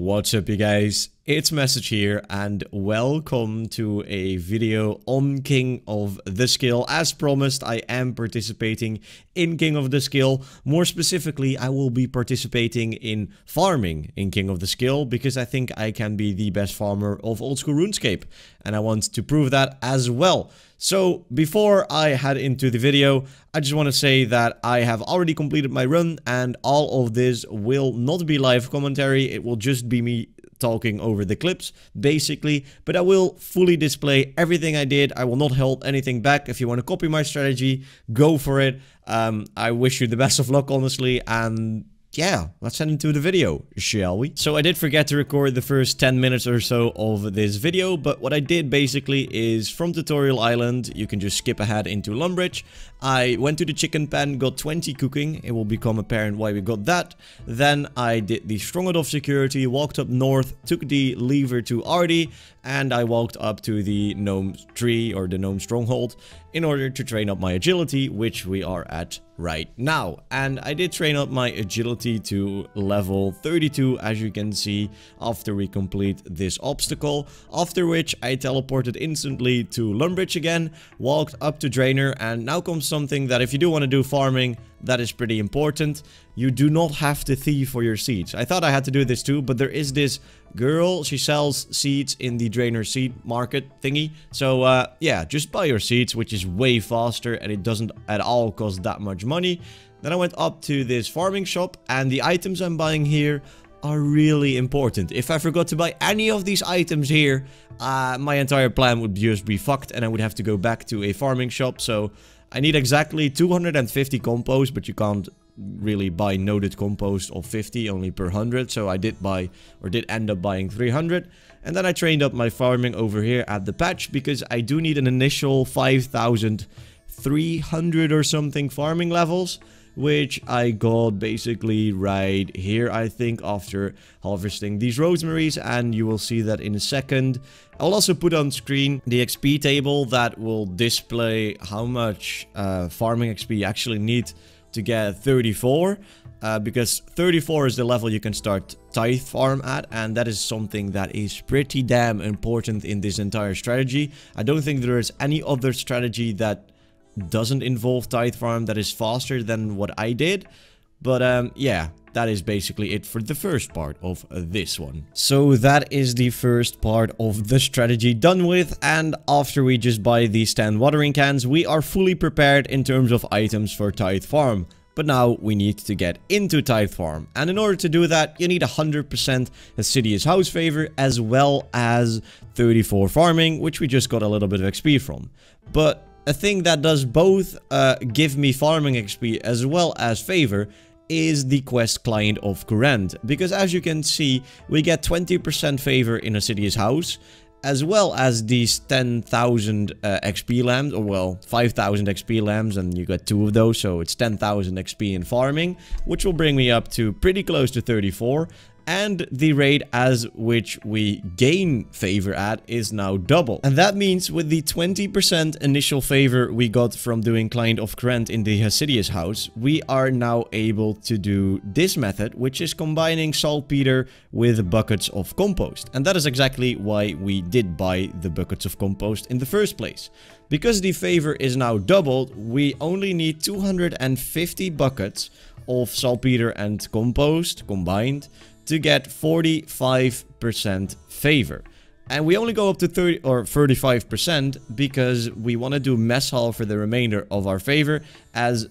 What's up, you guys? It's Message here, and welcome to a video on King of the Skill. As promised, I am participating in King of the Skill. More specifically, I will be participating in farming in King of the Skill, because I think I can be the best farmer of old school RuneScape, and I want to prove that as well. So, before I head into the video, I just want to say that I have already completed my run, and all of this will not be live commentary. It will just be me talking over the clips, basically, but I will fully display everything I did. I will not hold anything back. If you want to copy my strategy, go for it. I wish you the best of luck, honestly, and yeah, let's head into the video, shall we? So I did forget to record the first 10 minutes or so of this video, but what I did basically is from Tutorial Island, you can just skip ahead into Lumbridge. I went to the chicken pen, got 20 cooking. It will become apparent why we got that. Then I did the Stronghold of Security, walked up north, took the lever to Artie, and I walked up to the Gnome Tree or the Gnome Stronghold in order to train up my agility, which we are at right now. And I did train up my agility to level 32, as you can see, after we complete this obstacle. After which I teleported instantly to Lumbridge again, walked up to Drainer, and now comes something that if you do want to do farming, that is pretty important. You do not have to thieve for your seeds. I thought I had to do this too, but there is this girl. She sells seeds in the Drainer seed market thingy. So yeah, just buy your seeds, which is way faster and it doesn't at all cost that much money. Then I went up to this farming shop, and the items I'm buying here are really important. If I forgot to buy any of these items here, my entire plan would just be fucked and I would have to go back to a farming shop. So I need exactly 250 compost, but you can't really buy noded compost of 50, only per 100. So I did buy, or did end up buying 300. And then I trained up my farming over here at the patch, because I do need an initial 5,300 or something farming levels, which I got basically right here, I think, after harvesting these rosemaries, and you will see that in a second. I'll also put on screen the XP table that will display how much farming XP you actually need to get 34, because 34 is the level you can start tithe farm at, and that is something that is pretty damn important in this entire strategy. I don't think there is any other strategy that doesn't involve tithe farm that is faster than what I did. But yeah, that is basically it for the first part of this one. So that is the first part of the strategy done with, and after we just buy these 10 watering cans, we are fully prepared in terms of items for tithe farm. But now we need to get into tithe farm, and in order to do that, you need 100% Assiduous House Favor as well as 34 farming, which we just got a little bit of XP from. But a thing that does both give me farming XP as well as favor is the quest Client of Courant, because as you can see, we get 20% favor in Assiduous House, as well as these 10,000 XP lambs, or well, 5,000 XP lambs, and you get 2 of those, so it's 10,000 XP in farming, which will bring me up to pretty close to 34. And the rate as which we gain favor at is now double. And that means with the 20% initial favor we got from doing Client of Courant in the Assiduous House, we are now able to do this method, which is combining saltpeter with buckets of compost. And that is exactly why we did buy the buckets of compost in the first place. Because the favor is now doubled, we only need 250 buckets of saltpeter and compost combined to get 45% favor. And we only go up to 30 or 35% because we want to do mess hall for the remainder of our favor, as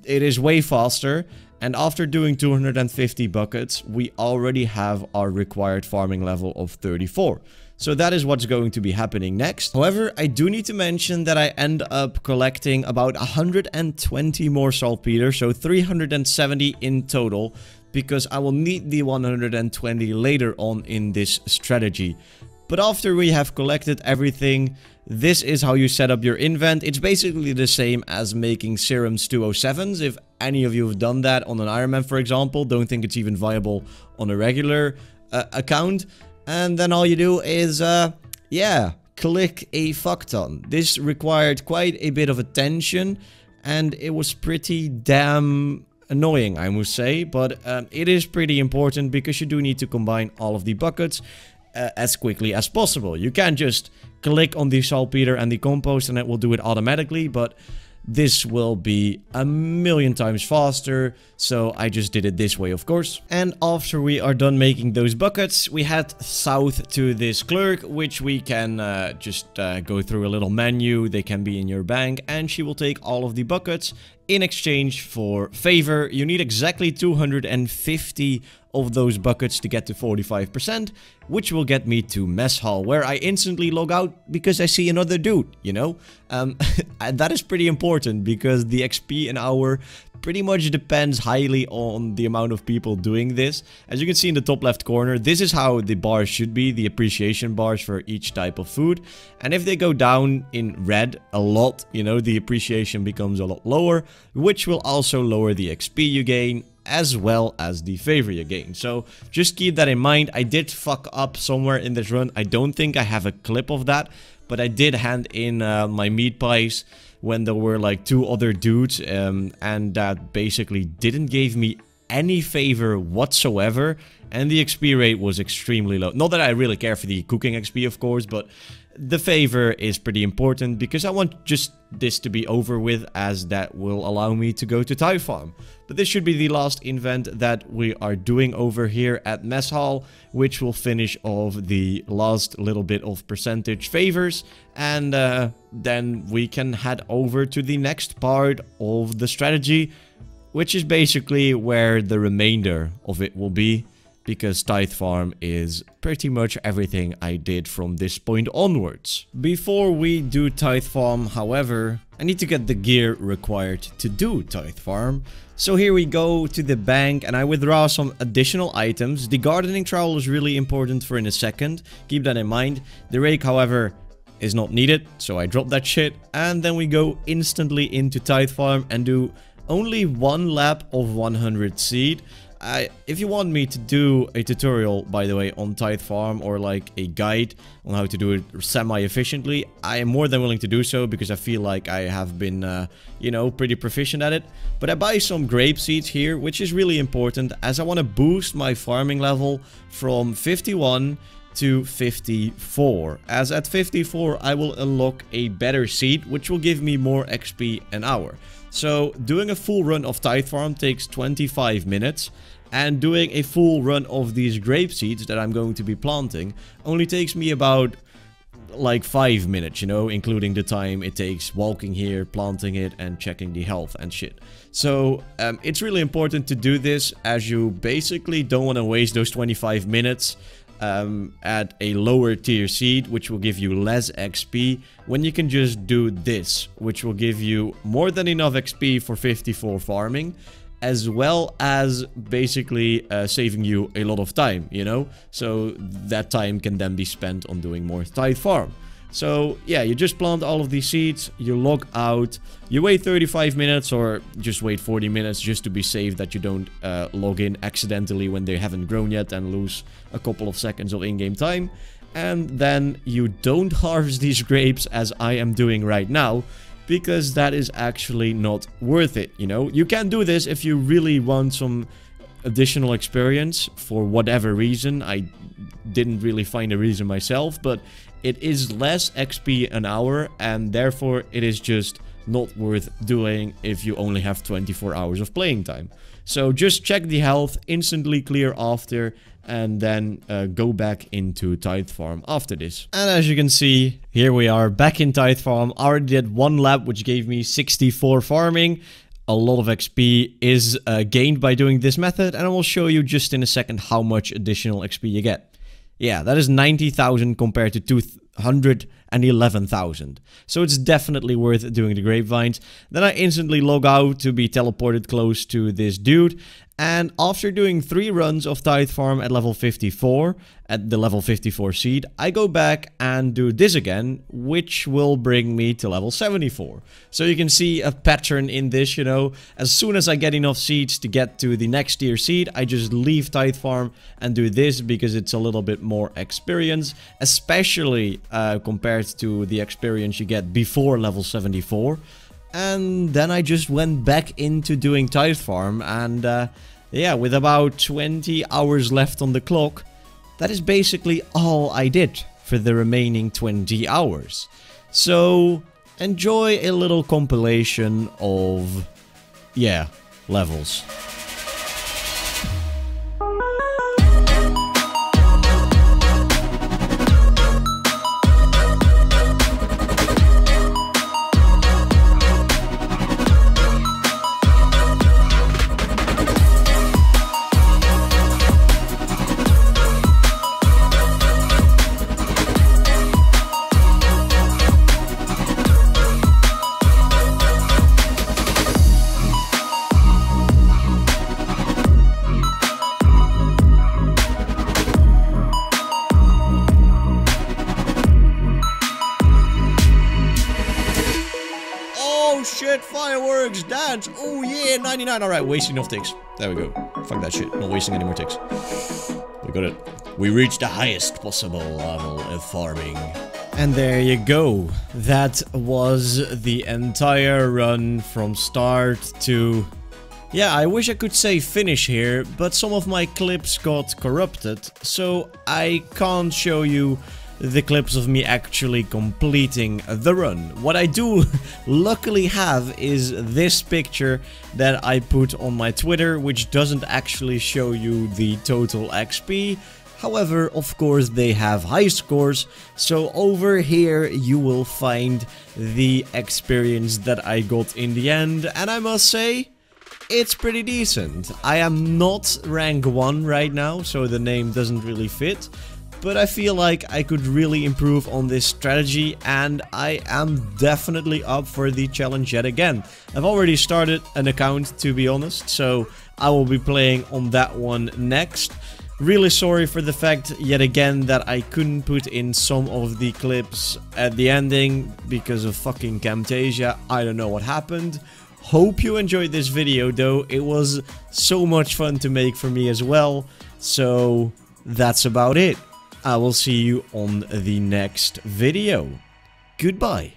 it is way faster. And after doing 250 buckets, we already have our required farming level of 34. So that is what's going to be happening next. However, I do need to mention that I end up collecting about 120 more saltpeter, so 370 in total, because I will need the 120 later on in this strategy. But after we have collected everything, this is how you set up your invent. It's basically the same as making serums 207s. If any of you have done that on an Ironman, for example, don't think it's even viable on a regular account. And then all you do is, yeah, click a fuck ton. This required quite a bit of attention, and it was pretty damn annoying, I must say, but it is pretty important because you do need to combine all of the buckets as quickly as possible. You can't just click on the saltpeter and the compost and it will do it automatically, but this will be a million times faster, so I just did it this way, of course. And after we are done making those buckets, we head south to this clerk, which we can just go through a little menu. They can be in your bank, and she will take all of the buckets in exchange for favor. You need exactly 250 of those buckets to get to 45%, which will get me to mess hall, where I instantly log out because I see another dude, you know? And that is pretty important because the XP an hour pretty much depends highly on the amount of people doing this. As you can see in the top left corner, this is how the bars should be, the appreciation bars for each type of food. And if they go down in red a lot, you know, the appreciation becomes a lot lower, which will also lower the XP you gain, as well as the favor you gain. So just keep that in mind. I did fuck up somewhere in this run. I don't think I have a clip of that, but I did hand in my meat pies when there were like 2 other dudes, and that basically didn't give me any favor whatsoever, and the XP rate was extremely low. Not that I really care for the cooking XP, of course, but the favor is pretty important because I want just this to be over with, as that will allow me to go to Tithe Farm. But this should be the last event that we are doing over here at Mess Hall, which will finish off the last little bit of percentage favors, and then we can head over to the next part of the strategy, which is basically where the remainder of it will be, because Tithe Farm is pretty much everything I did from this point onwards. Before we do Tithe Farm, however, I need to get the gear required to do Tithe Farm. So here we go to the bank and I withdraw some additional items. The gardening trowel is really important for in a second. Keep that in mind. The rake, however, is not needed, so I drop that shit. And then we go instantly into Tithe Farm and do only 1 lap of 100 seed. If you want me to do a tutorial, by the way, on Tithe Farm, or like a guide on how to do it semi-efficiently, I am more than willing to do so because I feel like I have been, you know, pretty proficient at it. But I buy some grape seeds here, which is really important as I want to boost my farming level from 51 to 54. As at 54, I will unlock a better seed, which will give me more XP an hour. So doing a full run of Tithe Farm takes 25 minutes. And doing a full run of these grape seeds that I'm going to be planting only takes me about like 5 minutes, you know, including the time it takes walking here, planting it, and checking the health and shit. So it's really important to do this, as you basically don't want to waste those 25 minutes at a lower tier seed, which will give you less XP, when you can just do this, which will give you more than enough XP for 54 farming, as well as basically saving you a lot of time, you know? So that time can then be spent on doing more Tithe Farm. So yeah, you just plant all of these seeds, you log out, you wait 35 minutes or just wait 40 minutes just to be safe that you don't log in accidentally when they haven't grown yet and lose a couple of seconds of in-game time. And then you don't harvest these grapes as I am doing right now, because that is actually not worth it, you know? You can do this if you really want some additional experience for whatever reason. I didn't really find a reason myself, but it is less XP an hour, and therefore it is just not worth doing if you only have 24 hours of playing time. So just check the health, instantly clear after, and then go back into Tithe Farm after this. And as you can see, here we are back in Tithe Farm. I already did 1 lap, which gave me 64 farming. A lot of XP is gained by doing this method, and I will show you just in a second how much additional XP you get. Yeah, that is 90,000 compared to 211,000. So it's definitely worth doing the grapevines. Then I instantly log out to be teleported close to this dude. And after doing 3 runs of Tithe Farm at level 54, at the level 54 seed, I go back and do this again, which will bring me to level 74. So you can see a pattern in this, you know. As soon as I get enough seeds to get to the next tier seed, I just leave Tithe Farm and do this because it's a little bit more experience, especially compared to the experience you get before level 74. and then I just went back into doing Tithe Farm, and yeah, with about 20 hours left on the clock, that is basically all I did for the remaining 20 hours. So enjoy a little compilation of, yeah, levels. Shit, fireworks, dance, oh yeah, 99, alright, wasting enough ticks. There we go. Fuck that shit, not wasting any more ticks. We got it. We reached the highest possible level of farming. And there you go. That was the entire run from start to... Yeah, I wish I could say finish here, but some of my clips got corrupted, so I can't show you the clips of me actually completing the run. What I do luckily have is this picture that I put on my Twitter, which doesn't actually show you the total XP. However, of course, they have high scores, so over here you will find the experience that I got in the end, and I must say, it's pretty decent. I am not rank 1 right now, so the name doesn't really fit. But I feel like I could really improve on this strategy, and I am definitely up for the challenge yet again. I've already started an account, to be honest, so I will be playing on that one next. Really sorry for the fact, yet again, that I couldn't put in some of the clips at the ending because of fucking Camtasia. I don't know what happened. Hope you enjoyed this video though, it was so much fun to make for me as well. So that's about it. I will see you on the next video. Goodbye.